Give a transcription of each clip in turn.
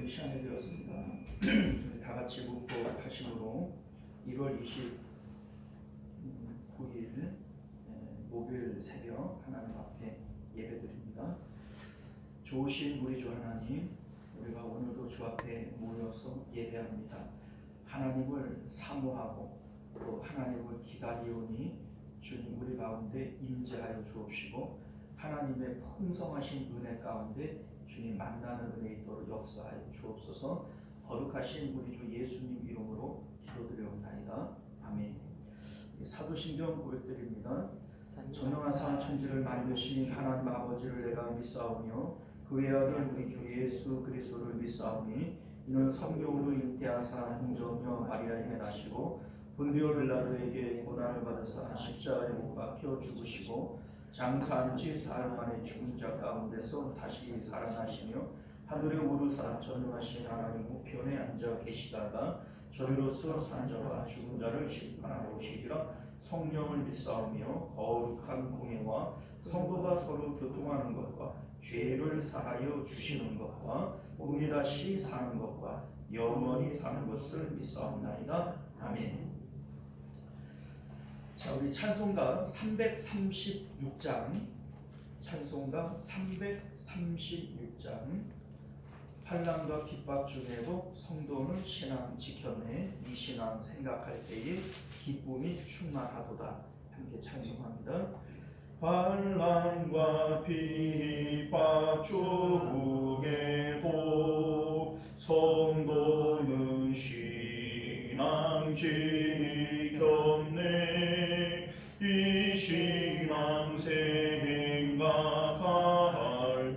우리 시간이 되었습니다. 우리 다 같이 묵고 다짐으로 1월 29일 목요일 새벽 하나님 앞에 예배드립니다. 좋으신 우리 주 하나님, 우리가 오늘도 주 앞에 모여서 예배합니다. 하나님을 사모하고 또 하나님을 기다리오니 주님 우리 가운데 임재하여 주옵시고 하나님의 풍성하신 은혜 가운데 주님 만나는 은혜 있도록 역사하여 주옵소서. 거룩하신 우리 주 예수님 이름으로 기도드려옵나이다. 아멘. 사도신경 고백드립니다. 전능하사 천지를 만드신 하나님 아버지를 내가 믿사오며 그 외아들 우리 주 예수 그리스도를 믿사오니 이는 성령으로 잉태하사 공정녀 마리아에게 나시고 본디오 빌라도에게 고난을 받으사 십자가에 못 박혀 죽으시고 장사한 지 사흘 만에 죽은 자 가운데서 다시 살아나시며 하늘에 오르사 전능하신 하나님 우편에 앉아 계시다가 저리로서 산 자와 죽은 자를 심판하러 오시리라. 성령을 믿사오며 거룩한 공예와 성도가 서로 교통하는 것과 죄를 사하여 주시는 것과 몸이 다시 사는 것과 영원히 사는 것을 믿사옵나이다. 아멘. 자, 우리 찬송가 336장, 찬송가 336장, 환난과 핍박 중에도 성도는 신앙 지켰네, 이 신앙 생각할 때에 기쁨이 충만하도다. 함께 찬송합니다. 환난과 핍박 중에도 성도는 신앙 지켰네, 이 신앙 생각할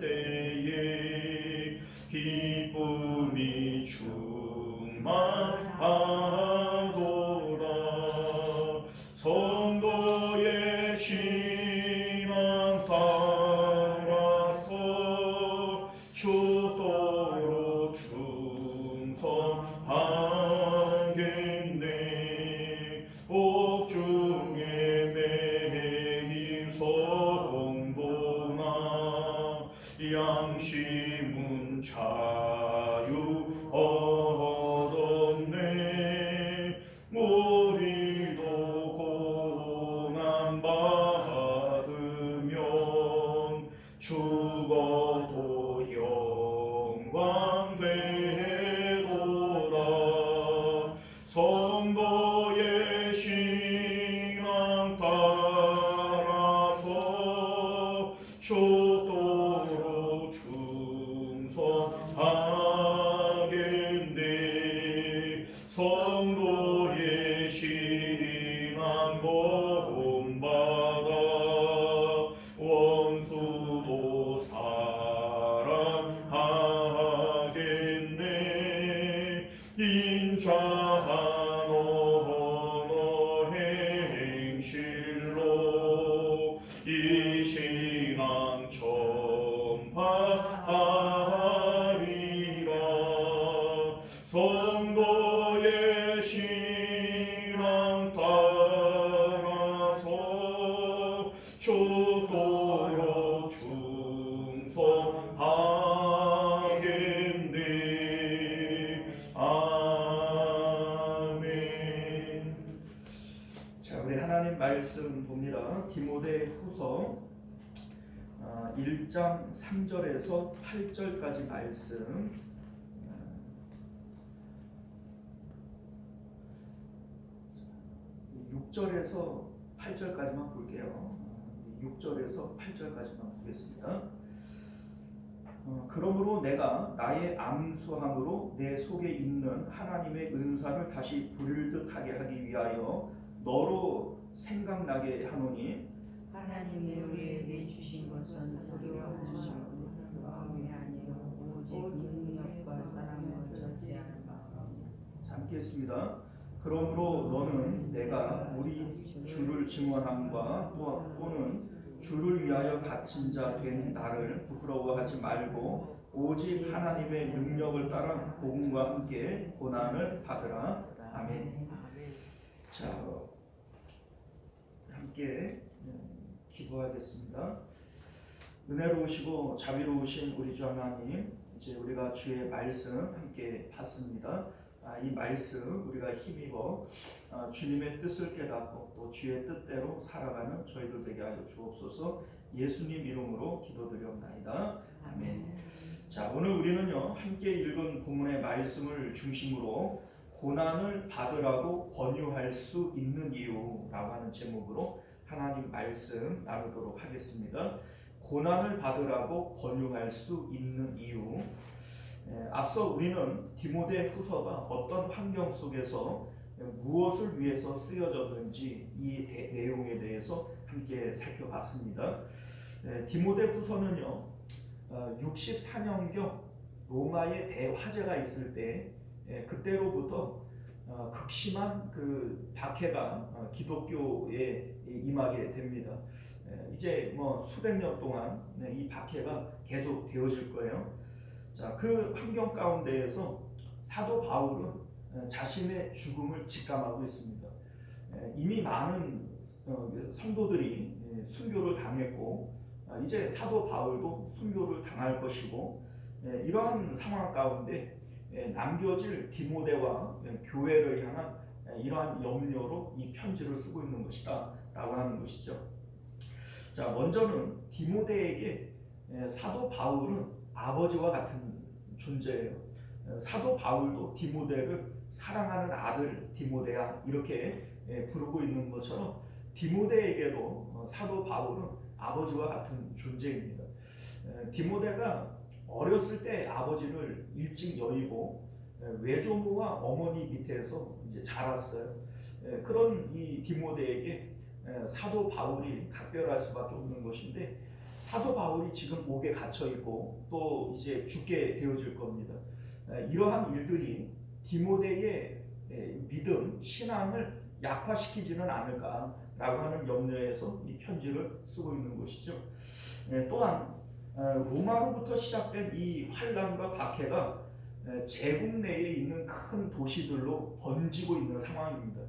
때에 기쁨이 충만하도다. 성도의 신앙 따라서 죽도록 충성하겠네. 옥중에 매인 성도나 양심은 자유 얻었네. 우리도 고난 받으면 죽어도 영광 되도다. 성도의 신앙 따라서 죽도록 충성하겠네. 성도의 신앙 본받아 원수도 사랑하겠네. 인자한 언어 행실로 이 신앙 전파하리라. 성도의 신앙 따라서 죽도록 충성하겠네. 아멘. 자, 우리 하나님 말씀 봅니다. 디모데후서 1장 3절에서 8절까지 말씀. 6절에서 8절까지만 볼게요. 6절에서 8절까지만 보겠습니다. 그러므로 내가 나의 암소함으로 내 속에 있는 하나님의 은사를 다시 부릴 듯하게 하기 위하여 너로 생각나게 하노니 하나님이 우리에게 주신 것은 우리와 주시고 마음이 아니라 오직 능력과 사랑으로 절제하는 마음입니다. 함께 했습니다. 그러므로 너는 내가 우리 주를 증언함과 또는 주를 위하여 갇힌 자 된 나를 부끄러워하지 말고 오직 하나님의 능력을 따라 복음과 함께 고난을 받으라. 아멘. 자, 함께 기도하겠습니다. 은혜로우시고 자비로우신 우리 주 하나님, 이제 우리가 주의 말씀 함께 봤습니다. 이 말씀 우리가 힘입어 주님의 뜻을 깨닫고 또 주의 뜻대로 살아가는 저희들 되게 하여 주옵소서. 예수님 이름으로 기도드리옵나이다. 아멘. 자, 오늘 우리는요 함께 읽은 본문의 말씀을 중심으로 고난을 받으라고 권유할 수 있는 이유라고 하는 제목으로 하나님 말씀 나누도록 하겠습니다. 고난을 받으라고 권유할 수 있는 이유. 앞서 우리는 디모데 후서가 어떤 환경 속에서 무엇을 위해서 쓰여졌는지 이 내용에 대해서 함께 살펴봤습니다. 디모데 후서는요 64년경 로마의 대화재가 있을 때 그때로부터 극심한 그 박해가 기독교에 임하게 됩니다. 이제 수백 년 동안 이 박해가 계속 되어질 거예요. 자, 그 환경 가운데에서 사도 바울은 자신의 죽음을 직감하고 있습니다. 이미 많은 성도들이 순교를 당했고 이제 사도 바울도 순교를 당할 것이고 이러한 상황 가운데 남겨질 디모데와 교회를 향한 이러한 염려로 이 편지를 쓰고 있는 것이다 라고 하는 것이죠. 자, 먼저는 디모데에게 사도 바울은 아버지와 같은 존재예요. 사도 바울도 디모데를 사랑하는 아들 디모데야 이렇게 부르고 있는 것처럼 디모데에게도 사도 바울은 아버지와 같은 존재입니다. 디모데가 어렸을 때 아버지를 일찍 여의고 외조모와 어머니 밑에서 이제 자랐어요. 그런 이 디모데에게 사도 바울이 각별할 수밖에 없는 것인데 사도 바울이 지금 옥에 갇혀 있고 또 이제 죽게 되어질 겁니다. 이러한 일들이 디모데의 믿음, 신앙을 약화시키지는 않을까라고 하는 염려에서 이 편지를 쓰고 있는 것이죠. 또한 로마로부터 시작된 이 환란과 박해가 제국 내에 있는 큰 도시들로 번지고 있는 상황입니다.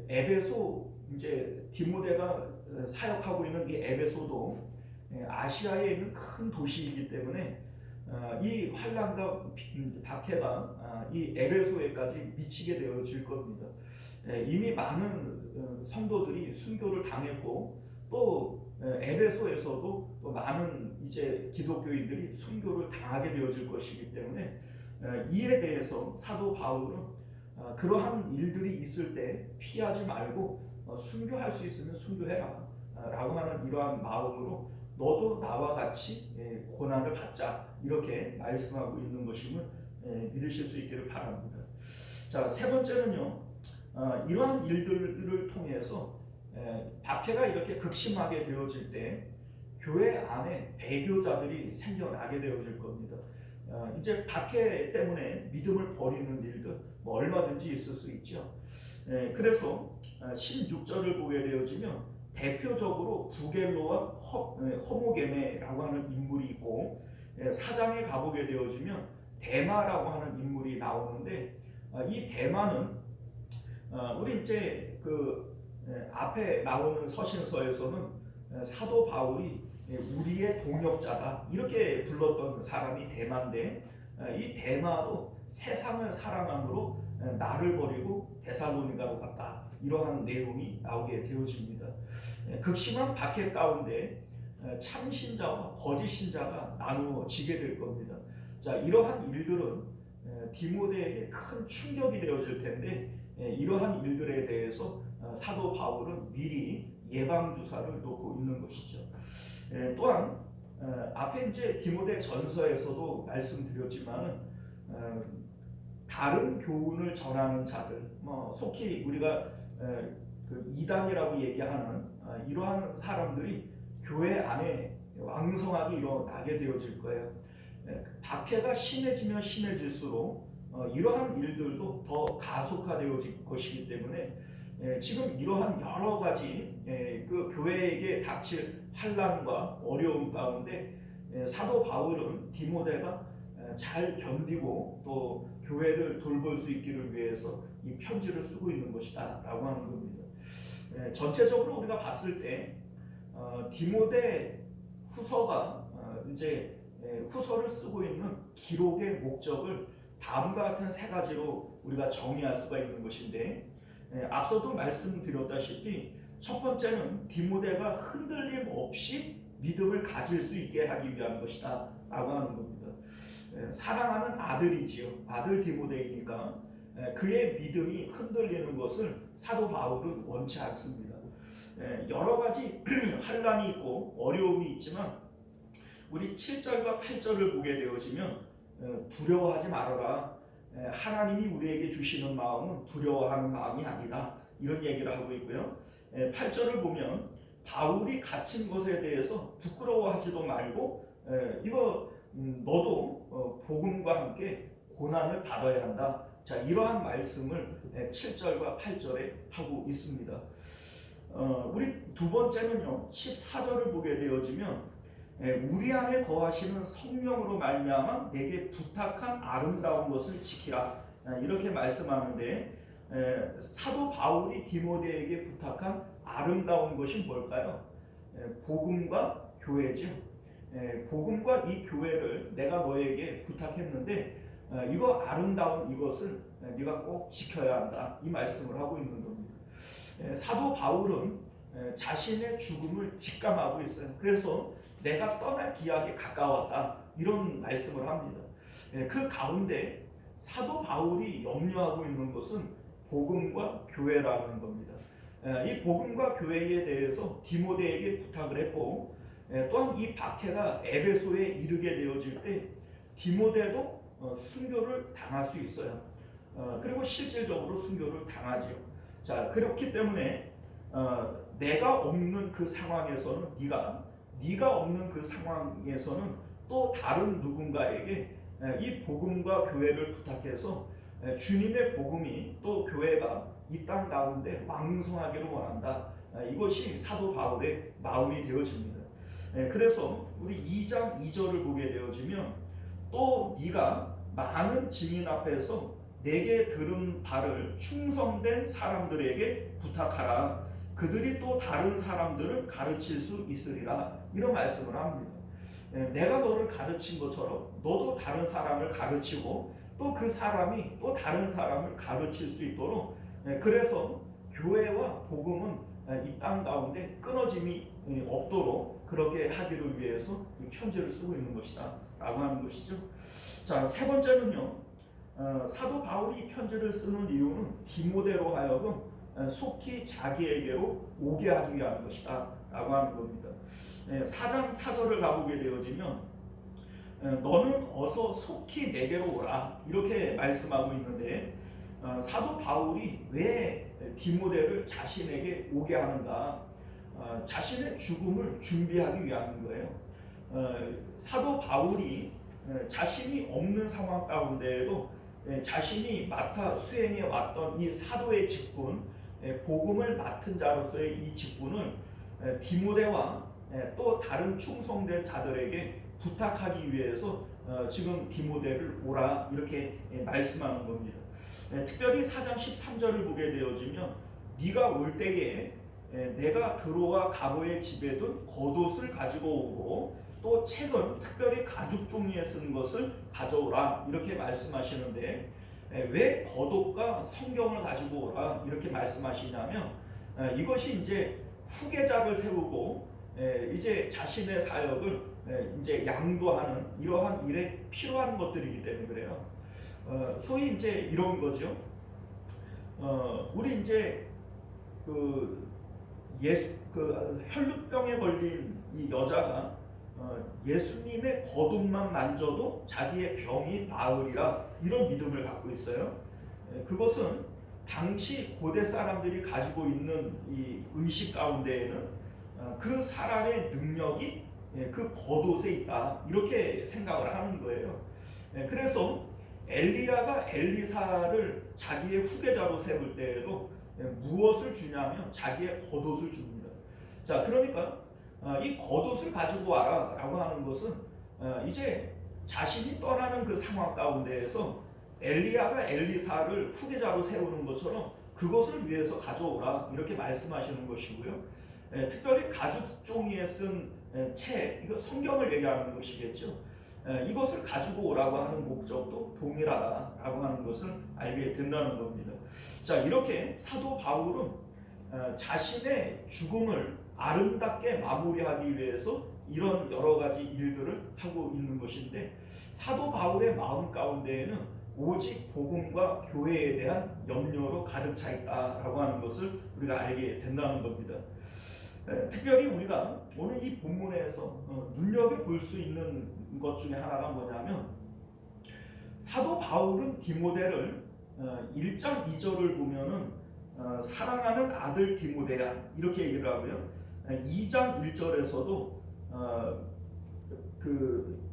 에베소 이제 디모데가 사역하고 있는 이 에베소도 아시아에 있는 큰 도시이기 때문에 이 환란과 박해가 이 에베소에까지 미치게 되어질 겁니다. 이미 많은 성도들이 순교를 당했고 또 에베소에서도 또 많은 이제 기독교인들이 순교를 당하게 되어질 것이기 때문에 이에 대해서 사도 바울은 그러한 일들이 있을 때 피하지 말고 순교할 수 있으면 순교해라 라고 하는 이러한 마음으로 너도 나와 같이 고난을 받자 이렇게 말씀하고 있는 것임을 믿으실 수 있기를 바랍니다. 자, 세 번째는요 이러한 일들을 통해서 박해가 이렇게 극심하게 되어질 때 교회 안에 배교자들이 생겨나게 되어질 겁니다. 이제 박해 때문에 믿음을 버리는 일들 얼마든지 있을 수 있죠. 그래서 16절을 보게 되어지면 대표적으로 부겔로와 허모게네라고 하는 인물이 있고 4장에 가보게 되어지면 데마라고 하는 인물이 나오는데 이 데마는 우리 이제 그 앞에 나오는 서신서에서는 사도 바울이 우리의 동역자다 이렇게 불렀던 사람이 데마인데 이 데마도 세상을 사랑함으로 나를 버리고 데살로니가로 갔다 이러한 내용이 나오게 되어집니다. 극심한 박해 가운데 참 신자와 거짓 신자가 나누어지게 될 겁니다. 자, 이러한 일들은 디모데에게 큰 충격이 되어질 텐데 이러한 일들에 대해서 사도 바울은 미리 예방 주사를 놓고 있는 것이죠. 또한 앞에 이제 디모데 전서에서도 말씀드렸지만은 다른 교훈을 전하는 자들, 속히 우리가 그 이단이라고 얘기하는 이러한 사람들이 교회 안에 왕성하게 일어나게 되어질 거예요. 박해가 심해지면 심해질수록 이러한 일들도 더 가속화되어질 것이기 때문에 지금 이러한 여러 가지 그 교회에게 닥칠 환난과 어려움 가운데 사도 바울은 디모데가 잘 견디고 또 교회를 돌볼 수 있기를 위해서 이 편지를 쓰고 있는 것이다 라고 하는 겁니다. 전체적으로 우리가 봤을 때 디모데 후서가 이제 후서를 쓰고 있는 기록의 목적을 다음과 같은 세 가지로 우리가 정의할 수가 있는 것인데, 앞서도 말씀드렸다시피 첫 번째는 디모데가 흔들림 없이 믿음을 가질 수 있게 하기 위한 것이다 라고 하는 겁니다. 사랑하는 아들이지요. 아들 디모데이니까 그의 믿음이 흔들리는 것을 사도 바울은 원치 않습니다. 여러 가지 환란이 있고 어려움이 있지만 우리 7절과 8절을 보게 되어지면 두려워하지 말아라. 하나님이 우리에게 주시는 마음은 두려워하는 마음이 아니다. 이런 얘기를 하고 있고요. 8절을 보면 바울이 갇힌 것에 대해서 부끄러워하지도 말고 이거 너도 복음과 함께 고난을 받아야 한다. 자, 이러한 말씀을 7절과 8절에 하고 있습니다. 우리 두 번째는요, 14절을 보게 되어지면 우리 안에 거하시는 성령으로 말미암아 내게 부탁한 아름다운 것을 지키라. 이렇게 말씀하는데, 사도 바울이 디모데에게 부탁한 아름다운 것이 뭘까요? 복음과 교회죠. 복음과 이 교회를 내가 너에게 부탁했는데 이거 아름다운 이것을 네가 꼭 지켜야 한다. 이 말씀을 하고 있는 겁니다. 사도 바울은 자신의 죽음을 직감하고 있어요. 그래서 내가 떠날 기약이 가까웠다. 이런 말씀을 합니다. 그 가운데 사도 바울이 염려하고 있는 것은 복음과 교회라는 겁니다. 이 복음과 교회에 대해서 디모데에게 부탁을 했고, 또한 이 박해가 에베소에 이르게 되어질 때 디모데도 순교를 당할 수 있어요. 그리고 실질적으로 순교를 당하죠. 자, 그렇기 때문에 내가 없는 그 상황에서는 네가 없는 그 상황에서는 또 다른 누군가에게 이 복음과 교회를 부탁해서 주님의 복음이 또 교회가 이 땅 가운데 왕성하기를 원한다. 이것이 사도 바울의 마음이 되어집니다. 그래서 우리 2장 2절을 보게 되어지면 또 네가 많은 증인 앞에서 내게 들은 바를 충성된 사람들에게 부탁하라. 그들이 또 다른 사람들을 가르칠 수 있으리라. 이런 말씀을 합니다. 내가 너를 가르친 것처럼 너도 다른 사람을 가르치고 또 그 사람이 또 다른 사람을 가르칠 수 있도록, 그래서 교회와 복음은 이 땅 가운데 끊어짐이 없도록 그렇게 하기를 위해서 이 편지를 쓰고 있는 것이다 라고 하는 것이죠. 자, 세 번째는요, 사도 바울이 이 편지를 쓰는 이유는 디모데로 하여금 속히 자기에게로 오게 하기 위한 것이다 라고 하는 겁니다. 4장 4절을 가보게 되어지면 너는 어서 속히 내게로 오라 이렇게 말씀하고 있는데, 사도 바울이 왜 디모데를 자신에게 오게 하는가? 자신의 죽음을 준비하기 위한 거예요. 사도 바울이 자신이 없는 상황 가운데에도 자신이 맡아 수행해 왔던 이 사도의 직분, 복음을 맡은 자로서의 이 직분을 디모데와 또 다른 충성된 자들에게 부탁하기 위해서 지금 디모데를 오라 이렇게 말씀하는 겁니다. 특별히 4장 13절을 보게 되어지면 네가 올 때에 내가 드로와 가보의 집에 둔 겉옷을 가지고 오고 또 책은 특별히 가죽 종이에 쓴 것을 가져오라 이렇게 말씀하시는데, 왜 겉옷과 성경을 가지고 오라 이렇게 말씀하시냐면 이것이 이제 후계자를 세우고 이제 자신의 사역을 이제 양도하는 이러한 일에 필요한 것들이기 때문에 그래요. 소위 이제 이런 거죠. 우리 이제 그 혈루병에 걸린 이 여자가 예수님의 겉옷만 만져도 자기의 병이 나으리라 이런 믿음을 갖고 있어요. 그것은 당시 고대 사람들이 가지고 있는 이 의식 가운데에는 그 사람의 능력이 그 겉옷에 있다 이렇게 생각을 하는 거예요. 그래서 엘리야가 엘리사를 자기의 후계자로 세울 때에도 무엇을 주냐면 자기의 겉옷을 줍니다. 자, 그러니까 이 겉옷을 가지고 와라 라고 하는 것은 이제 자신이 떠나는 그 상황 가운데에서 엘리야가 엘리사를 후계자로 세우는 것처럼 그것을 위해서 가져오라 이렇게 말씀하시는 것이고요. 특별히 가죽 종이에 쓴 책, 이거 성경을 얘기하는 것이겠죠. 이것을 가지고 오라고 하는 목적도 동일하다라고 하는 것을 알게 된다는 겁니다. 자, 이렇게 사도 바울은 자신의 죽음을 아름답게 마무리하기 위해서 이런 여러 가지 일들을 하고 있는 것인데, 사도 바울의 마음 가운데에는 오직 복음과 교회에 대한 염려로 가득 차 있다라고 하는 것을 우리가 알게 된다는 겁니다. 특별히 우리가 오늘 이 본문에서 눈여겨볼 수 있는 것 중에 하나가 뭐냐면, 사도 바울은 디모데를 1장 2절을 보면은 사랑하는 아들 디모데야 이렇게 얘기를 하고요. 2장 1절에서도 그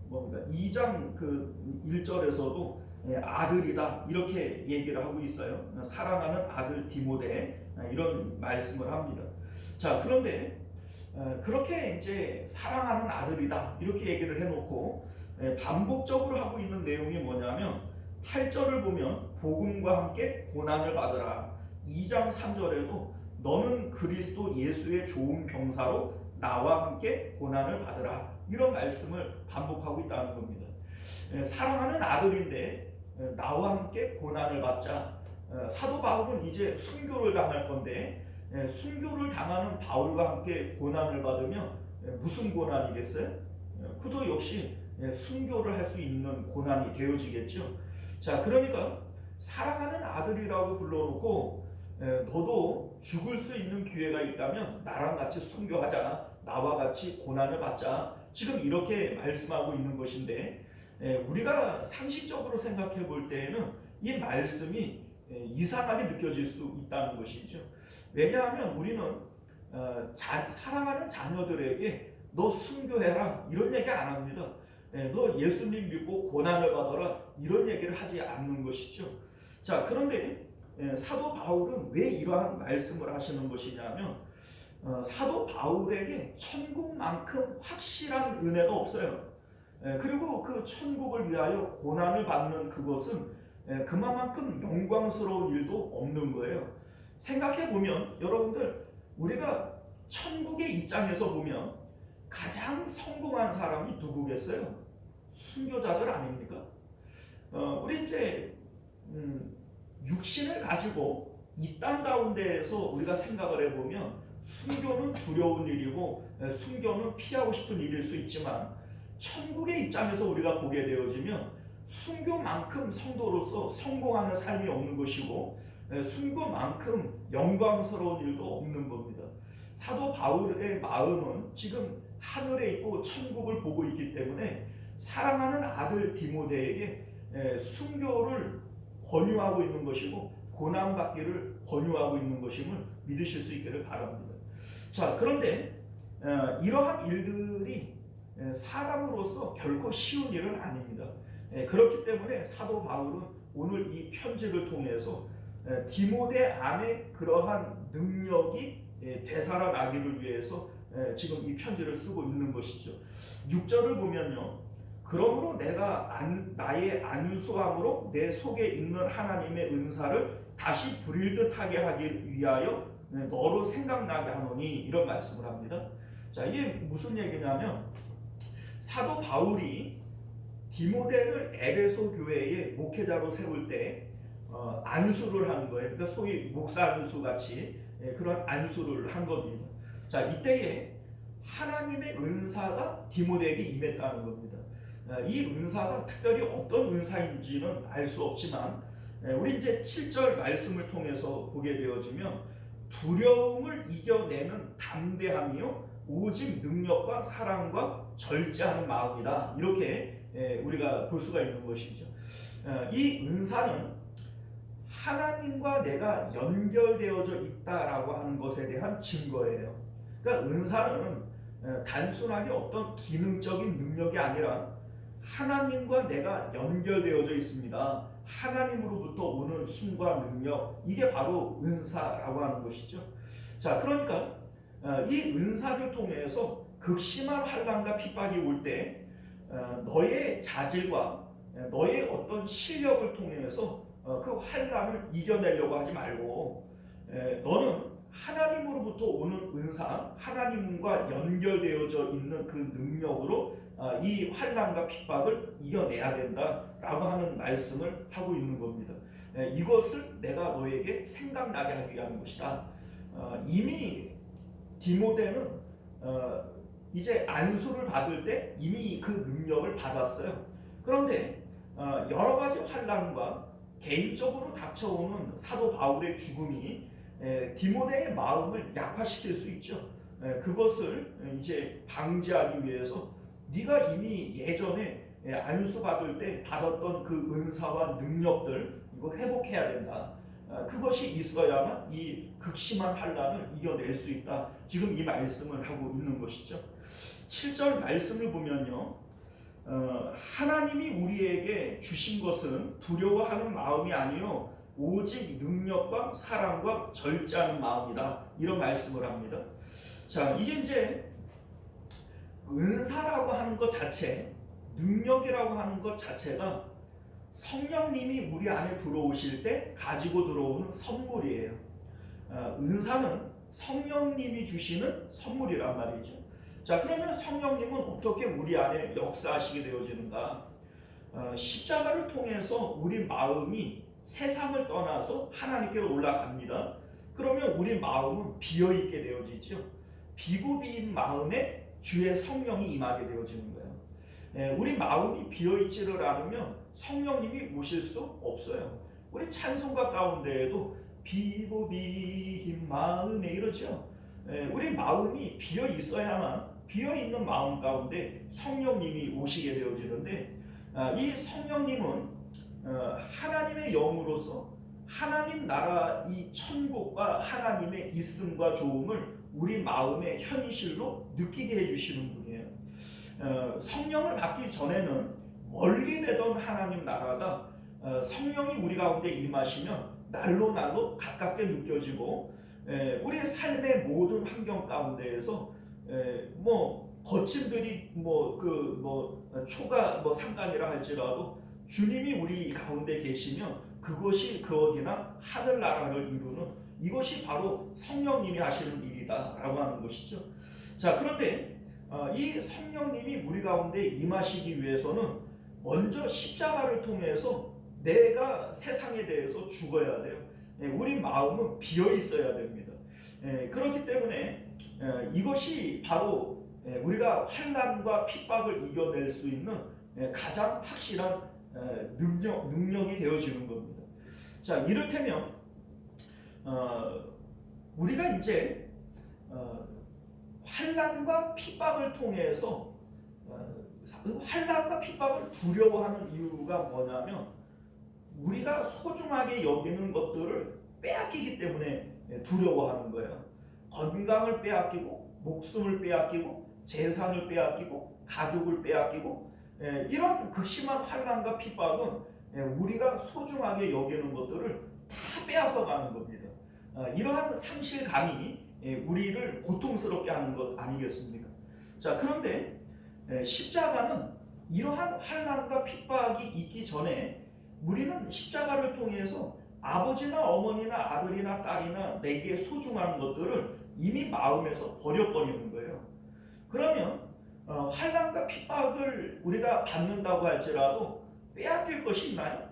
뭡니까? 2장 그 1절에서도 아들이다 이렇게 얘기를 하고 있어요. 사랑하는 아들 디모데 이런 말씀을 합니다. 자, 그런데 그렇게 이제 사랑하는 아들이다 이렇게 얘기를 해놓고 반복적으로 하고 있는 내용이 뭐냐면 8절을 보면 복음과 함께 고난을 받으라. 2장 3절에도 너는 그리스도 예수의 좋은 병사로 나와 함께 고난을 받으라. 이런 말씀을 반복하고 있다는 겁니다. 사랑하는 아들인데 나와 함께 고난을 받자. 사도 바울은 이제 순교를 당할 건데 순교를 당하는 바울과 함께 고난을 받으면 무슨 고난이겠어요? 그도 역시 순교를 할 수 있는 고난이 되어지겠죠. 자, 그러니까 사랑하는 아들이라고 불러놓고 너도 죽을 수 있는 기회가 있다면 나랑 같이 순교하자, 나와 같이 고난을 받자, 지금 이렇게 말씀하고 있는 것인데, 우리가 상식적으로 생각해 볼 때에는 이 말씀이 이상하게 느껴질 수 있다는 것이죠. 왜냐하면 우리는 사랑하는 자녀들에게 너 순교해라 이런 얘기 안 합니다. 너 예수님 믿고 고난을 받아라 이런 얘기를 하지 않는 것이죠. 자, 그런데 사도 바울은 왜 이러한 말씀을 하시는 것이냐면, 사도 바울에게 천국만큼 확실한 은혜가 없어요. 그리고 그 천국을 위하여 고난을 받는 그것은 그만큼 영광스러운 일도 없는 거예요. 생각해보면 여러분들, 우리가 천국의 입장에서 보면 가장 성공한 사람이 누구겠어요? 순교자들 아닙니까? 우리 이제 육신을 가지고 이 땅 가운데에서 우리가 생각을 해보면 순교는 두려운 일이고 순교는 피하고 싶은 일일 수 있지만, 천국의 입장에서 우리가 보게 되어지면 순교만큼 성도로서 성공하는 삶이 없는 것이고 순교만큼 영광스러운 일도 없는 겁니다. 사도 바울의 마음은 지금 하늘에 있고 천국을 보고 있기 때문에 사랑하는 아들 디모데에게 순교를 권유하고 있는 것이고 고난받기를 권유하고 있는 것임을 믿으실 수 있기를 바랍니다. 자, 그런데 이러한 일들이 사람으로서 결코 쉬운 일은 아닙니다. 그렇기 때문에 사도 바울은 오늘 이 편지를 통해서 디모데 안에 그러한 능력이 되살아나기를 위해서 지금 이 편지를 쓰고 있는 것이죠. 6절을 보면요, 그러므로 내가 나의 안수함으로 내 속에 있는 하나님의 은사를 다시 부릴 듯하게 하기 위하여 너로 생각나게 하노니 이런 말씀을 합니다. 자, 이게 무슨 얘기냐면, 사도 바울이 디모데를 에베소 교회의 목회자로 세울 때 안수를 한 거예요. 그러니까 소위 목사 안수 같이 그런 안수를 한 겁니다. 자, 이때에 하나님의 은사가 디모데에게 임했다는 겁니다. 이 은사가 특별히 어떤 은사인지는 알 수 없지만 우리 이제 7절 말씀을 통해서 보게 되어지면 두려움을 이겨내는 담대함이요 오직 능력과 사랑과 절제하는 마음이다, 이렇게 우리가 볼 수가 있는 것이죠. 이 은사는 하나님과 내가 연결되어져 있다라고 하는 것에 대한 증거예요. 그러니까 은사는 단순하게 어떤 기능적인 능력이 아니라 하나님과 내가 연결되어져 있습니다. 하나님으로부터 오는 힘과 능력, 이게 바로 은사라고 하는 것이죠. 자, 그러니까 이 은사를 통해서 극심한 환난과 핍박이 올 때 너의 자질과 너의 어떤 실력을 통해서 그 환난을 이겨내려고 하지 말고 너는 하나님으로부터 오는 은사, 하나님과 연결되어져 있는 그 능력으로 이 환난과 핍박을 이겨내야 된다라고 하는 말씀을 하고 있는 겁니다. 이것을 내가 너에게 생각나게 하기 위한 것이다. 이미 디모데는 이제 안수를 받을 때 이미 그 능력을 받았어요. 그런데 여러 가지 환난과 개인적으로 닥쳐오는 사도 바울의 죽음이 디모데의 마음을 약화시킬 수 있죠. 그것을 이제 방지하기 위해서 네가 이미 예전에 안수 받을 때 받았던 그 은사와 능력들 이거 회복해야 된다. 그것이 있어야만 이 극심한 환난을 이겨낼 수 있다. 지금 이 말씀을 하고 있는 것이죠. 7절 말씀을 보면요. 하나님이 우리에게 주신 것은 두려워하는 마음이 아니요 오직 능력과 사랑과 절제하는 마음이다. 이런 말씀을 합니다. 자, 이게 이제 은사라고 하는 것 자체, 능력이라고 하는 것 자체가 성령님이 우리 안에 들어오실 때 가지고 들어오는 선물이에요. 은사는 성령님이 주시는 선물이란 말이죠. 자, 그러면 성령님은 어떻게 우리 안에 역사하시게 되어지는가? 십자가를 통해서 우리 마음이 세상을 떠나서 하나님께로 올라갑니다. 그러면 우리 마음은 비어있게 되어지죠. 비고 비인 마음에 주의 성령이 임하게 되어지는 거예요. 우리 마음이 비어있지를 않으면 성령님이 오실 수 없어요. 우리 찬송가 가운데에도 비고 비인 마음에 이러죠. 우리 마음이 비어 있어야만 비어 있는 마음 가운데 성령님이 오시게 되어지는데 이 성령님은 하나님의 영으로서 하나님 나라 이 천국과 하나님의 있음과 좋음을 우리 마음의 현실로 느끼게 해주시는 분이에요. 성령을 받기 전에는 멀리 내던 하나님 나라가 성령이 우리 가운데 임하시면 날로 날로 가깝게 느껴지고 우리의 삶의 모든 환경 가운데에서 거침들이 초가 상간이라 할지라도 주님이 우리 가운데 계시면 그것이 어디나 하늘나라를 이루는 이것이 바로 성령님이 하시는 일이다라고 하는 것이죠. 자, 그런데 이 성령님이 우리 가운데 임하시기 위해서는 먼저 십자가를 통해서 내가 세상에 대해서 죽어야 돼요. 우리 마음은 비어 있어야 됩니다. 그렇기 때문에 이것이 바로 우리가 환난과 핍박을 이겨낼 수 있는 가장 확실한 능력이 되어지는 겁니다. 자, 이를테면 우리가 이제 환난과 핍박을 통해서 환난과 핍박을 두려워하는 이유가 뭐냐면 우리가 소중하게 여기는 것들을 빼앗기기 때문에 두려워하는 거예요. 건강을 빼앗기고 목숨을 빼앗기고 재산을 빼앗기고 가족을 빼앗기고 이런 극심한 환난과 핍박은 우리가 소중하게 여기는 것들을 다 빼앗아 가는 겁니다. 이러한 상실감이 우리를 고통스럽게 하는 것 아니겠습니까? 자, 그런데 십자가는 이러한 환난과 핍박이 있기 전에 우리는 십자가를 통해서 아버지나 어머니나 아들이나 딸이나 내게 소중한 것들을 이미 마음에서 버려버리는 거예요. 그러면 환난과 핍박을 우리가 받는다고 할지라도 빼앗길 것이 있나요?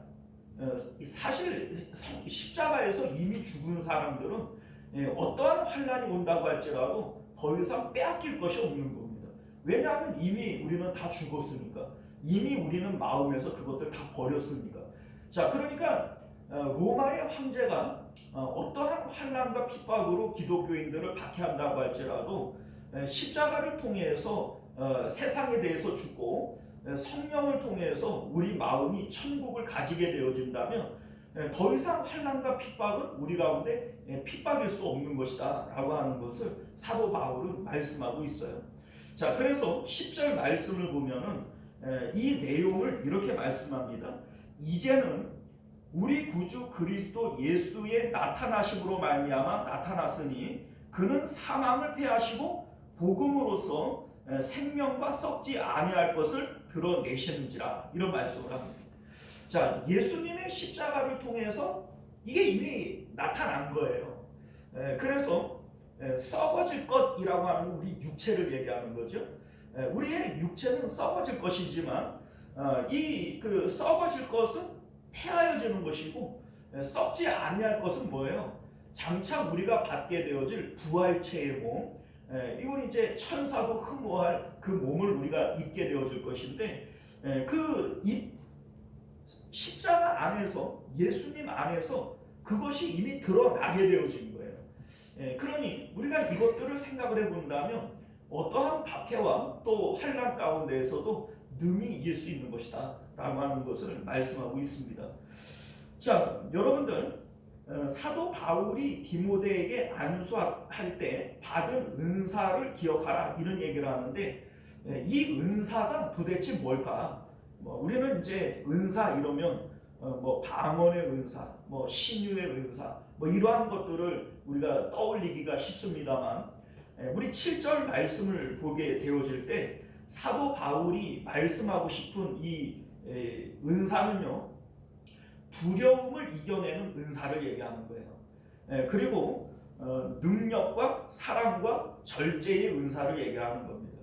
사실 십자가에서 이미 죽은 사람들은 어떠한 환난이 온다고 할지라도 더 이상 빼앗길 것이 없는 겁니다. 왜냐하면 이미 우리는 다 죽었으니까, 이미 우리는 마음에서 그것들 다 버렸으니까. 자, 그러니까 로마의 황제가 어떠한 환난과 핍박으로 기독교인들을 박해한다고 할지라도 십자가를 통해서 세상에 대해서 죽고 성령을 통해서 우리 마음이 천국을 가지게 되어진다면 더 이상 환난과 핍박은 우리 가운데 핍박일 수 없는 것이다 라고 하는 것을 사도 바울은 말씀하고 있어요. 자, 그래서 10절 말씀을 보면은 이 내용을 이렇게 말씀합니다. 이제는 우리 구주 그리스도 예수의 나타나심으로 말미암아 나타났으니 그는 사망을 패하시고 복음으로써 생명과 썩지 아니할 것을 드러내시는지라, 이런 말씀을 합니다. 자, 예수님의 십자가를 통해서 이게 이미 나타난 거예요. 그래서 썩어질 것이라고 하는 우리 육체를 얘기하는 거죠. 우리의 육체는 썩어질 것이지만 이 그 썩어질 것은 폐하여지는 것이고 썩지 아니할 것은 뭐예요? 장차 우리가 받게 되어질 부활체의 몸, 이건 이제 천사도 흠모할 그 몸을 우리가 입게 되어질 것인데 그 십자가 안에서 예수님 안에서 그것이 이미 드러나게 되어진 거예요. 그러니 우리가 이것들을 생각을 해본다면 어떠한 박해와 또 환난 가운데에서도 능히 이길 수 있는 것이다 라고 하는 것을 말씀하고 있습니다. 자, 여러분들 사도 바울이 디모데에게 안수할 때 받은 은사를 기억하라 이런 얘기를 하는데 이 은사가 도대체 뭘까? 우리는 이제 은사 이러면 뭐 방언의 은사, 뭐 신유의 은사, 뭐 이러한 것들을 우리가 떠올리기가 쉽습니다만 우리 7절 말씀을 보게 되어질 때 사도 바울이 말씀하고 싶은 이 은사는요, 두려움을 이겨내는 은사를 얘기하는 거예요. 그리고 능력과 사랑과 절제의 은사를 얘기하는 겁니다.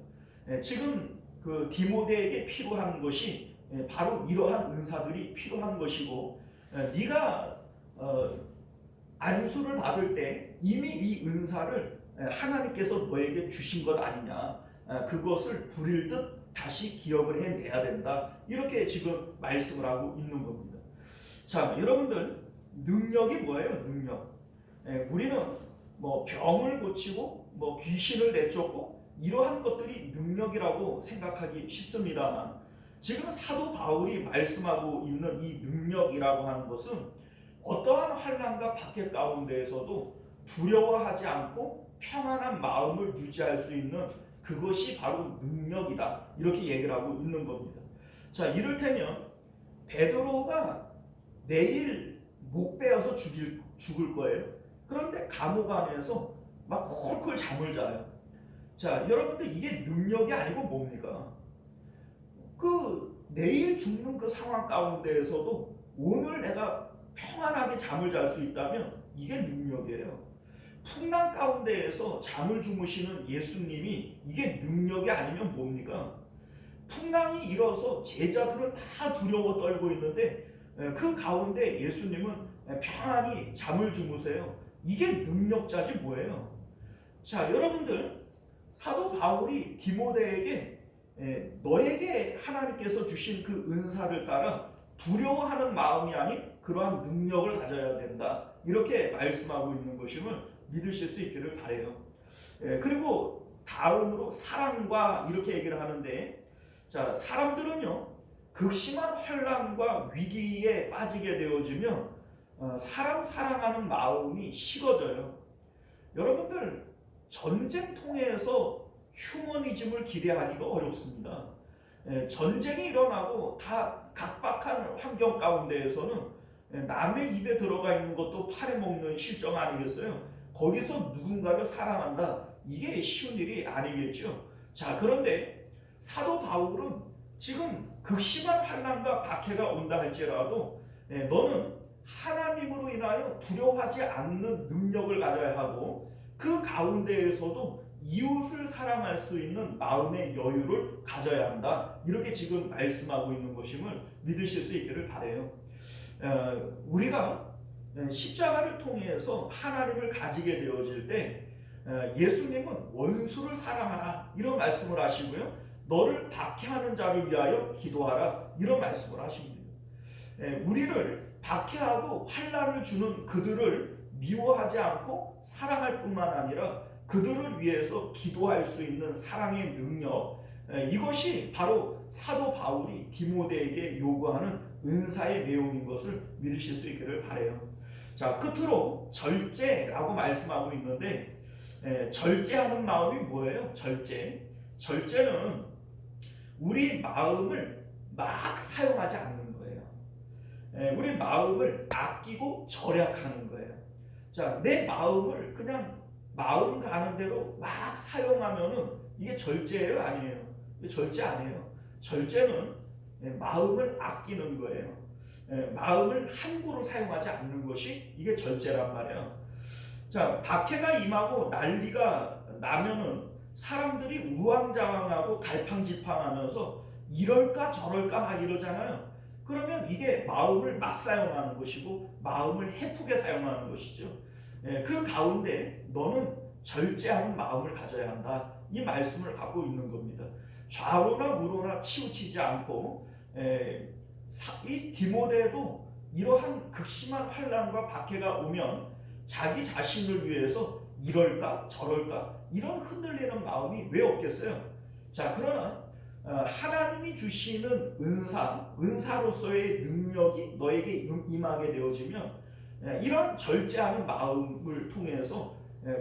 지금 그 디모데에게 필요한 것이 바로 이러한 은사들이 필요한 것이고, 네가 안수를 받을 때 이미 이 은사를 하나님께서 너에게 주신 것 아니냐, 그것을 부릴 듯 다시 기억을 해내야 된다, 이렇게 지금 말씀을 하고 있는 겁니다. 자, 여러분들, 능력이 뭐예요? 능력. 우리는 뭐 병을 고치고 뭐 귀신을 내쫓고 이러한 것들이 능력이라고 생각하기 쉽습니다만, 지금 사도 바울이 말씀하고 있는 이 능력이라고 하는 것은 어떠한 환난과 박해 가운데에서도 두려워하지 않고 평안한 마음을 유지할 수 있는 그것이 바로 능력이다, 이렇게 얘기를 하고 있는 겁니다. 자, 이를테면 베드로가 내일 목 베어서 죽을 거예요. 그런데 감옥 안에서 막 콜콜 잠을 자요. 자, 여러분들, 이게 능력이 아니고 뭡니까? 그 내일 죽는 그 상황 가운데에서도 오늘 내가 평안하게 잠을 잘 수 있다면 이게 능력이에요. 풍랑 가운데에서 잠을 주무시는 예수님이 이게 능력이 아니면 뭡니까? 풍랑이 일어서 제자들은 다 두려워 떨고 있는데 그 가운데 예수님은 평안히 잠을 주무세요. 이게 능력자지 뭐예요? 자, 여러분들, 사도 바울이 디모데에게 너에게 하나님께서 주신 그 은사를 따라 두려워하는 마음이 아닌 그러한 능력을 가져야 된다, 이렇게 말씀하고 있는 것임을 믿으실 수 있기를 바라요. 그리고 다음으로 사랑과 이렇게 얘기를 하는데, 자, 사람들은요 극심한 환난과 위기에 빠지게 되어지면 사람 사랑하는 마음이 식어져요. 여러분들, 전쟁통에서 휴머니즘을 기대하기가 어렵습니다. 전쟁이 일어나고 다 각박한 환경 가운데에서는 남의 입에 들어가 있는 것도 팔아먹는 실정 아니겠어요? 거기서 누군가를 사랑한다, 이게 쉬운 일이 아니겠죠. 자, 그런데 사도 바울은 지금 극심한 환난과 박해가 온다 할지라도 너는 하나님으로 인하여 두려워하지 않는 능력을 가져야 하고, 그 가운데에서도 이웃을 사랑할 수 있는 마음의 여유를 가져야 한다, 이렇게 지금 말씀하고 있는 것임을 믿으실 수 있기를 바라요. 우리가 십자가를 통해서 하나님을 가지게 되어질 때 예수님은 원수를 사랑하라, 이런 말씀을 하시고요, 너를 박해하는 자를 위하여 기도하라, 이런 말씀을 하십니다. 우리를 박해하고 환난을 주는 그들을 미워하지 않고 사랑할 뿐만 아니라 그들을 위해서 기도할 수 있는 사랑의 능력, 이것이 바로 사도 바울이 디모데에게 요구하는 은사의 내용인 것을 믿으실 수 있기를 바라요. 자, 끝으로 절제라고 말씀하고 있는데, 절제하는 마음이 뭐예요? 절제는 우리 마음을 막 사용하지 않는 거예요. 우리 마음을 아끼고 절약하는 거예요. 자, 내 마음을 그냥 마음 가는 대로 막 사용하면은 이게 절제예요, 아니에요? 이게 절제 아니에요. 절제는 마음을 아끼는 거예요. 마음을 함부로 사용하지 않는 것이 이게 절제란 말이에요. 자, 박해가 임하고 난리가 나면은 사람들이 우왕좌왕하고 갈팡질팡하면서 이럴까 저럴까 막 이러잖아요. 그러면 이게 마음을 막 사용하는 것이고 마음을 헤프게 사용하는 것이죠. 그 가운데 너는 절제하는 마음을 가져야 한다. 이 말씀을 갖고 있는 겁니다. 좌로나 우로나 치우치지 않고 이 디모데도 이러한 극심한 환난과 박해가 오면 자기 자신을 위해서 이럴까 저럴까 이런 흔들리는 마음이 왜 없겠어요? 자, 그러나 하나님이 주시는 은사로서의 능력이 너에게 임하게 되어지면 이런 절제하는 마음을 통해서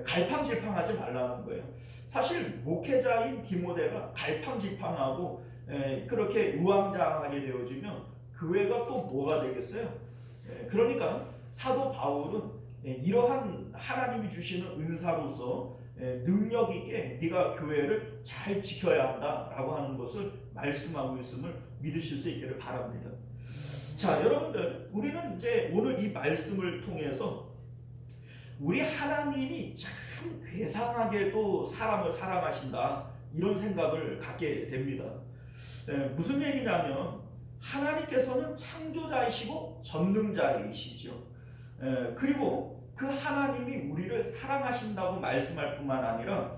갈팡질팡하지 말라는 거예요. 사실 목회자인 디모데가 갈팡질팡하고 그렇게 우왕좌왕하게 되어지면 교회가 또 뭐가 되겠어요? 그러니까 사도 바울은 이러한 하나님이 주시는 은사로서 능력 있게 네가 교회를 잘 지켜야 한다라고 하는 것을 말씀하고 있음을 믿으실 수 있기를 바랍니다. 자, 여러분들, 우리는 이제 오늘 이 말씀을 통해서 우리 하나님이 참 괴상하게도 사람을 사랑하신다 이런 생각을 갖게 됩니다. 무슨 얘기냐면 하나님께서는 창조자이시고 전능자이시죠. 그리고 그 하나님이 우리를 사랑하신다고 말씀할 뿐만 아니라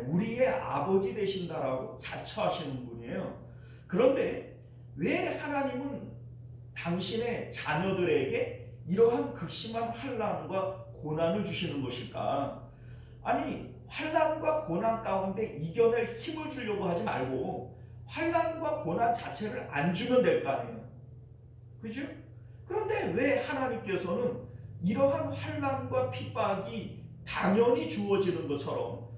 우리의 아버지 되신다라고 자처하시는 분이에요. 그런데 왜 하나님은 당신의 자녀들에게 이러한 극심한 환난과 고난을 주시는 것일까? 아니, 환난과 고난 가운데 이겨낼 힘을 주려고 하지 말고 환난과 고난 자체를 안 주면 될 거 아니에요. 그죠? 그런데 왜 하나님께서는 이러한 환난과 핍박이 당연히 주어지는 것처럼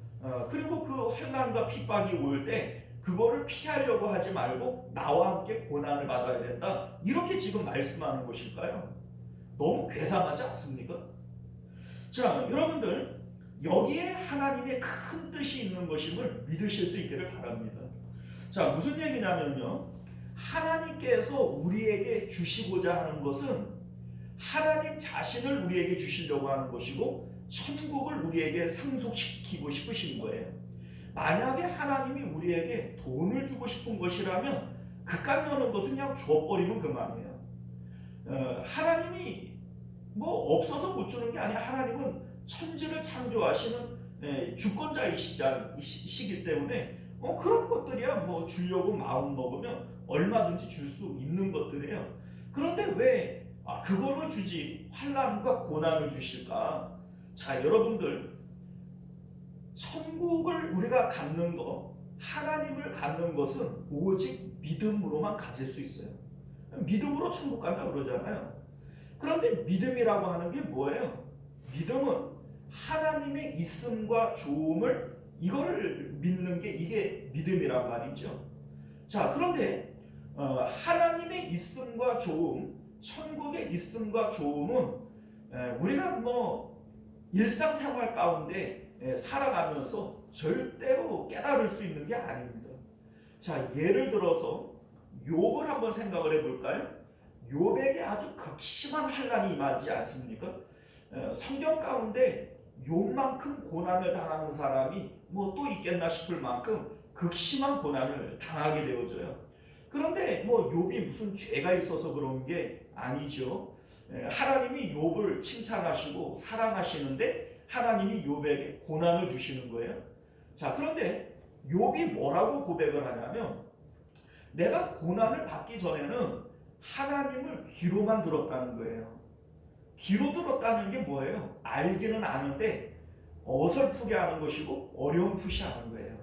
그리고 그 환난과 핍박이 올 때 그거를 피하려고 하지 말고 나와 함께 고난을 받아야 된다 이렇게 지금 말씀하는 것일까요? 너무 괴상하지 않습니까? 자, 여러분들, 여기에 하나님의 큰 뜻이 있는 것임을 믿으실 수 있기를 바랍니다. 자, 무슨 얘기냐면요, 하나님께서 우리에게 주시고자 하는 것은 하나님 자신을 우리에게 주시려고 하는 것이고 천국을 우리에게 상속시키고 싶으신 거예요. 만약에 하나님이 우리에게 돈을 주고 싶은 것이라면 그깟 여는 것은 그냥 줘버리면 그만이에요. 하나님이 뭐 없어서 못 주는 게 아니라 하나님은 천지를 창조하시는 주권자이시기 때문에 그런 것들이야 뭐 주려고 마음 먹으면 얼마든지 줄 수 있는 것들이에요. 그런데 왜 그거를 주지 환난과 고난을 주실까? 자, 여러분들, 천국을 우리가 갖는 것, 하나님을 갖는 것은 오직 믿음으로만 가질 수 있어요. 믿음으로 천국 간다 그러잖아요. 그런데 믿음이라고 하는 게 뭐예요? 믿음은 하나님의 있음과 조음을 이거를 믿는 게 이게 믿음이란 말이죠. 자, 그런데 하나님의 있음과 조음, 천국의 있음과 조음은 우리가 뭐 일상생활 가운데 살아가면서 절대로 깨달을 수 있는 게 아닙니다. 자, 예를 들어서 욥을 한번 생각을 해볼까요? 욥에게 아주 극심한 환난이 임하지 않습니까? 성경 가운데 욥만큼 고난을 당하는 사람이 뭐 또 있겠나 싶을 만큼 극심한 고난을 당하게 되어져요. 그런데 뭐 욥이 무슨 죄가 있어서 그런 게 아니죠. 하나님이 욥을 칭찬하시고 사랑하시는데 하나님이 욥에게 고난을 주시는 거예요. 자, 그런데 욥이 뭐라고 고백을 하냐면 내가 고난을 받기 전에는 하나님을 귀로만 들었다는 거예요. 귀로 들었다는 게 뭐예요? 알기는 아는데 어설프게 하는 것이고 어렴풋이 하는 거예요.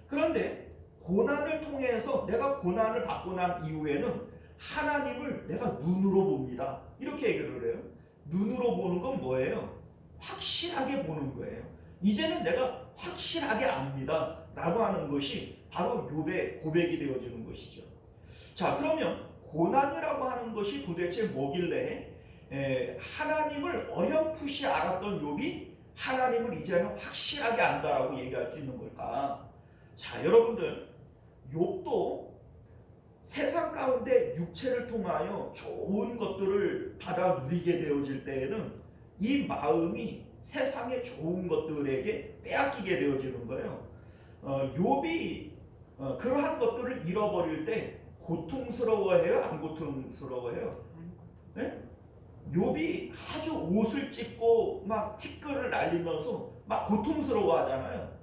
그런데 고난을 통해서 내가 고난을 받고 난 이후에는 하나님을 내가 눈으로 봅니다. 이렇게 얘기를 해요. 눈으로 보는 건 뭐예요? 확실하게 보는 거예요. 이제는 내가 확실하게 압니다. 라고 하는 것이 바로 욥의 고백이 되어지는 것이죠. 자, 그러면 고난이라고 하는 것이 도대체 뭐길래 하나님을 어렴풋이 알았던 욥이 하나님을 이제는 확실하게 안다라고 얘기할 수 있는 걸까? 자, 여러분들, 욥도 세상 가운데 육체를 통하여 좋은 것들을 받아 누리게 되어질 때에는 이 마음이 세상의 좋은 것들에게 빼앗기게 되어지는 거예요. 욥이 그러한 것들을 잃어버릴 때 고통스러워해요? 안 고통스러워해요? 네? 욥이 아주 옷을 찢고 막 티끌을 날리면서 막 고통스러워하잖아요.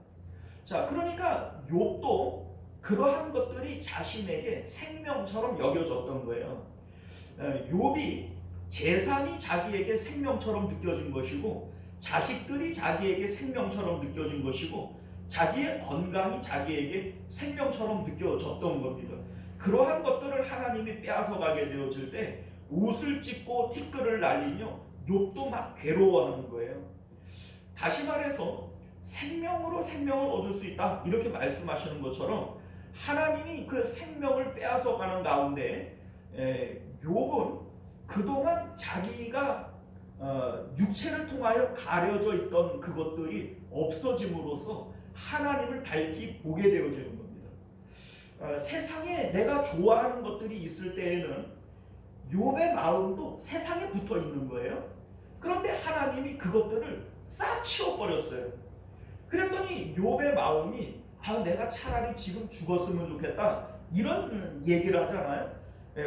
자, 그러니까 욥도 그러한 것들이 자신에게 생명처럼 여겨졌던 거예요. 욥이 재산이 자기에게 생명처럼 느껴진 것이고, 자식들이 자기에게 생명처럼 느껴진 것이고, 자기의 건강이 자기에게 생명처럼 느껴졌던 겁니다. 그러한 것들을 하나님이 빼앗아가게 되어질 때 옷을 찢고 티끌을 날리며 욥도 막 괴로워하는 거예요. 다시 말해서 생명으로 생명을 얻을 수 있다 이렇게 말씀하시는 것처럼 하나님이 그 생명을 빼앗아가는 가운데 욥은 그동안 자기가 육체를 통하여 가려져 있던 그것들이 없어짐으로써 하나님을 밝히 보게 되어지는 겁니다. 세상에 내가 좋아하는 것들이 있을 때에는 욥의 마음도 세상에 붙어 있는 거예요. 그런데 하나님이 그것들을 싹 치워버렸어요. 그랬더니 욥의 마음이 내가 차라리 지금 죽었으면 좋겠다 이런 얘기를 하잖아요.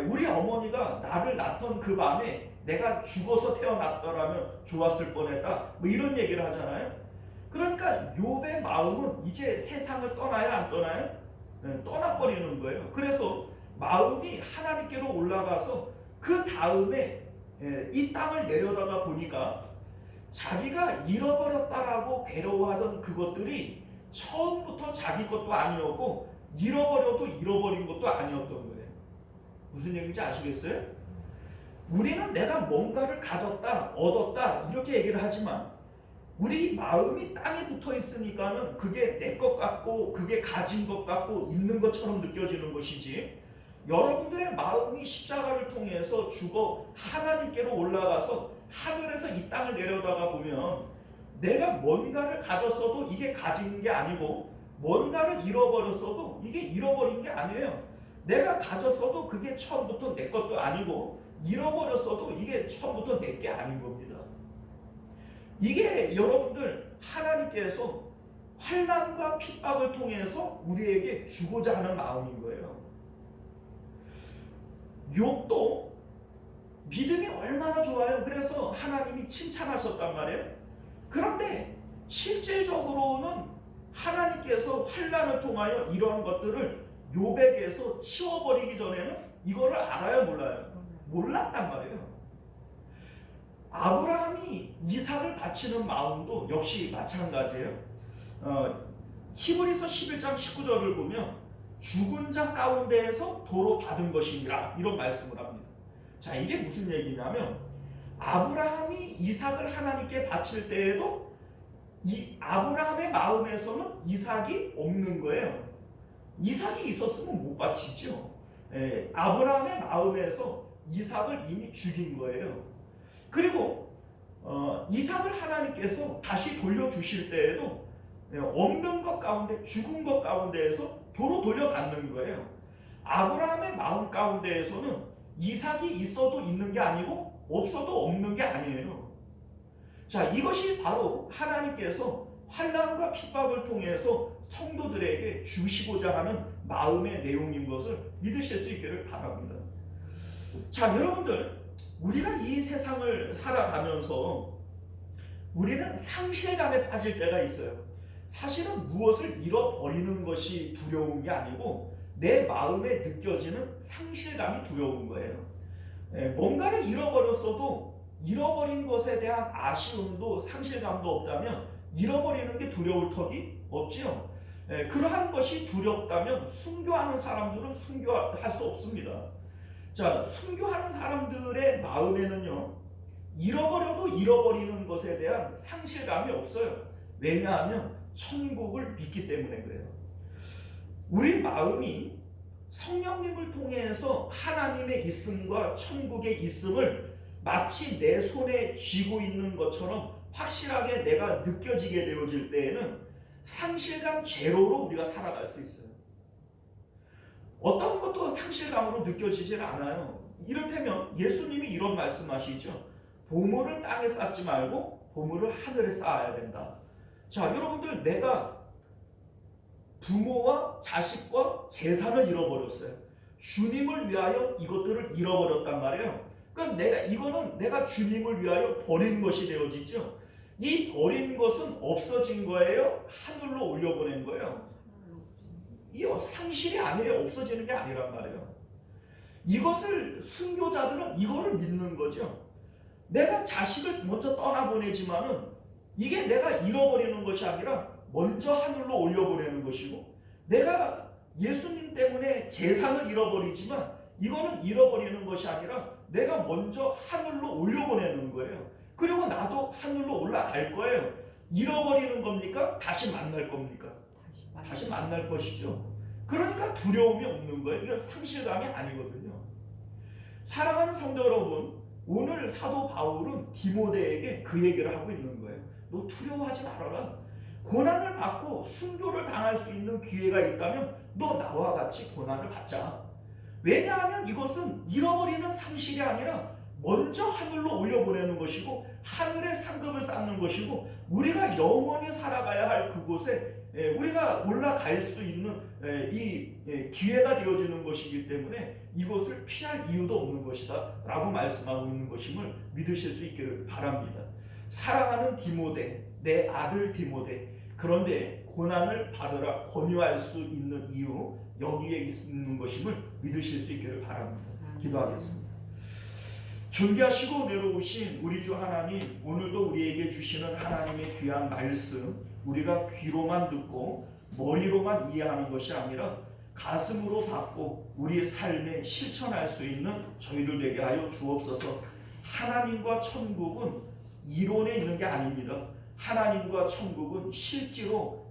우리 어머니가 나를 낳던 그 밤에 내가 죽어서 태어났더라면 좋았을 뻔했다 뭐 이런 얘기를 하잖아요. 그러니까 욥의 마음은 이제 세상을 떠나야 안 떠나요? 떠나버리는 거예요. 그래서 마음이 하나님께로 올라가서 그 다음에 이 땅을 내려다가 보니까 자기가 잃어버렸다라고 괴로워하던 그것들이 처음부터 자기 것도 아니었고 잃어버려도 잃어버린 것도 아니었던 거예요. 무슨 얘기인지 아시겠어요? 우리는 내가 뭔가를 가졌다, 얻었다 이렇게 얘기를 하지만 우리 마음이 땅에 붙어 있으니까는 그게 내 것 같고 그게 가진 것 같고 있는 것처럼 느껴지는 것이지, 여러분들의 마음이 십자가를 통해서 죽어 하나님께로 올라가서 하늘에서 이 땅을 내려다가 보면 내가 뭔가를 가졌어도 이게 가진 게 아니고 뭔가를 잃어버렸어도 이게 잃어버린 게 아니에요. 내가 가졌어도 그게 처음부터 내 것도 아니고 잃어버렸어도 이게 처음부터 내 게 아닌 겁니다. 이게 여러분들 하나님께서 환난과 핍박을 통해서 우리에게 주고자 하는 마음인 거예요. 욥도 믿음이 얼마나 좋아요. 그래서 하나님이 칭찬하셨단 말이에요. 그런데 실질적으로는 하나님께서 환난을 통하여 이러한 것들을 욥에게서 치워버리기 전에는 이거를 알아요, 몰라요? 몰랐단 말이에요. 아브라함이 이삭을 바치는 마음도 역시 마찬가지예요. 히브리서 11장 19절을 보면 죽은 자 가운데에서 도로 받은 것이니라 이런 말씀을 합니다. 자, 이게 무슨 얘기냐면 아브라함이 이삭을 하나님께 바칠 때에도 이 아브라함의 마음에서는 이삭이 없는 거예요. 이삭이 있었으면 못 바치죠. 아브라함의 마음에서 이삭을 이미 죽인 거예요. 그리고 이삭을 하나님께서 다시 돌려주실 때에도 없는 것 가운데, 죽은 것 가운데에서 도로 돌려받는 거예요. 아브라함의 마음 가운데에서는 이삭이 있어도 있는 게 아니고 없어도 없는 게 아니에요. 자, 이것이 바로 하나님께서 환난과 핍박을 통해서 성도들에게 주시고자 하는 마음의 내용인 것을 믿으실 수 있기를 바랍니다. 자, 여러분들, 우리가 이 세상을 살아가면서 우리는 상실감에 빠질 때가 있어요. 사실은 무엇을 잃어버리는 것이 두려운 게 아니고 내 마음에 느껴지는 상실감이 두려운 거예요. 뭔가를 잃어버렸어도 잃어버린 것에 대한 아쉬움도 상실감도 없다면 잃어버리는 게 두려울 턱이 없지요. 그러한 것이 두렵다면 순교하는 사람들은 순교할 수 없습니다. 자, 순교하는 사람들의 마음에는요, 잃어버려도 잃어버리는 것에 대한 상실감이 없어요. 왜냐하면 천국을 믿기 때문에 그래요. 우리 마음이 성령님을 통해서 하나님의 있음과 천국의 있음을 마치 내 손에 쥐고 있는 것처럼 확실하게 내가 느껴지게 되어질 때에는 상실감 제로로 우리가 살아갈 수 있어요. 어떤 것도 상실감으로 느껴지질 않아요. 이를테면 예수님이 이런 말씀하시죠. 보물을 땅에 쌓지 말고 보물을 하늘에 쌓아야 된다. 자, 여러분들, 내가 부모와 자식과 재산을 잃어버렸어요. 주님을 위하여 이것들을 잃어버렸단 말이에요. 그러니까 이거는 내가 주님을 위하여 버린 것이 되어지죠. 이 버린 것은 없어진 거예요? 하늘로 올려보낸 거예요? 이 상실이 아니에요. 없어지는 게 아니란 말이에요. 이것을 순교자들은 이거를 믿는 거죠. 내가 자식을 먼저 떠나보내지만은 이게 내가 잃어버리는 것이 아니라 먼저 하늘로 올려보내는 것이고, 내가 예수님 때문에 재산을 잃어버리지만 이거는 잃어버리는 것이 아니라 내가 먼저 하늘로 올려보내는 거예요. 그리고 나도 하늘로 올라갈 거예요. 잃어버리는 겁니까? 다시 만날 겁니까? 다시 만날 것이죠. 그러니까 두려움이 없는 거예요. 이건 상실감이 아니거든요. 사랑하는 성도 여러분, 오늘 사도 바울은 디모데에게 그 얘기를 하고 있는 거예요. 너 두려워하지 말아라. 고난을 받고 순교를 당할 수 있는 기회가 있다면 너 나와 같이 고난을 받자. 왜냐하면 이것은 잃어버리는 상실이 아니라 먼저 하늘로 올려보내는 것이고, 하늘의 상급을 쌓는 것이고, 우리가 영원히 살아가야 할 그곳에 우리가 올라갈 수 있는 이 기회가 되어지는 것이기 때문에 이것을 피할 이유도 없는 것이다 라고 말씀하고 있는 것임을 믿으실 수 있기를 바랍니다. 사랑하는 디모데, 내 아들 디모데, 그런데 고난을 받으라 권유할 수 있는 이유, 여기에 있는 것임을 믿으실 수 있기를 바랍니다. 기도하겠습니다. 존귀하시고 내려오신 우리 주 하나님, 오늘도 우리에게 주시는 하나님의 귀한 말씀, 우리가 귀로만 듣고 머리로만 이해하는 것이 아니라 가슴으로 받고 우리의 삶에 실천할 수 있는 저희들 되게 하여 주옵소서. 하나님과 천국은 이론에 있는 게 아닙니다. 하나님과 천국은 실제로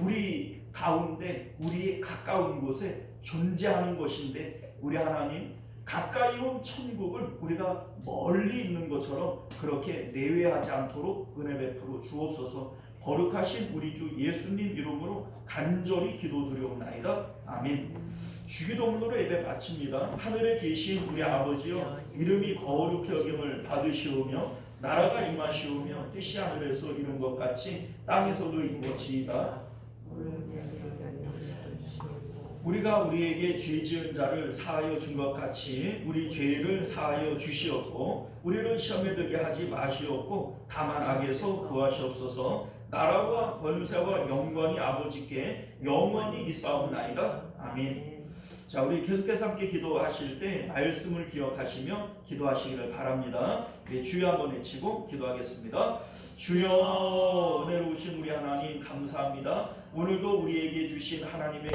우리 가운데, 우리 가까운 곳에 존재하는 것인데, 우리 하나님, 가까이 온 천국을 우리가 멀리 있는 것처럼 그렇게 내외하지 않도록 은혜 베풀어 주옵소서. 거룩하신 우리 주 예수님 이름으로 간절히 기도드리옵나이다. 아멘. 주기도문으로 예배 마칩니다. 하늘에 계신 우리 아버지여, 이름이 거룩히 여김을 받으시오며 나라가 임하시오며 뜻이 하늘에서 이룬 것 같이 땅에서도 이루어지이다. 우리가 우리에게 죄 지은 자를 사하여 준 것 같이 우리 죄를 사하여 주시옵고, 우리를 시험에 들게 하지 마시옵고 다만 악에서 구하시옵소서. 나라와 권세와 영광이 아버지께 영원히 있사옵나이다. 아멘. 자, 우리 계속해서 함께 기도하실 때 말씀을 기억하시며 기도하시기를 바랍니다. 주여 한번 외치고 기도하겠습니다. 주여, 은혜로우신 우리 하나님 감사합니다. 오늘도 우리에게 주신 하나님의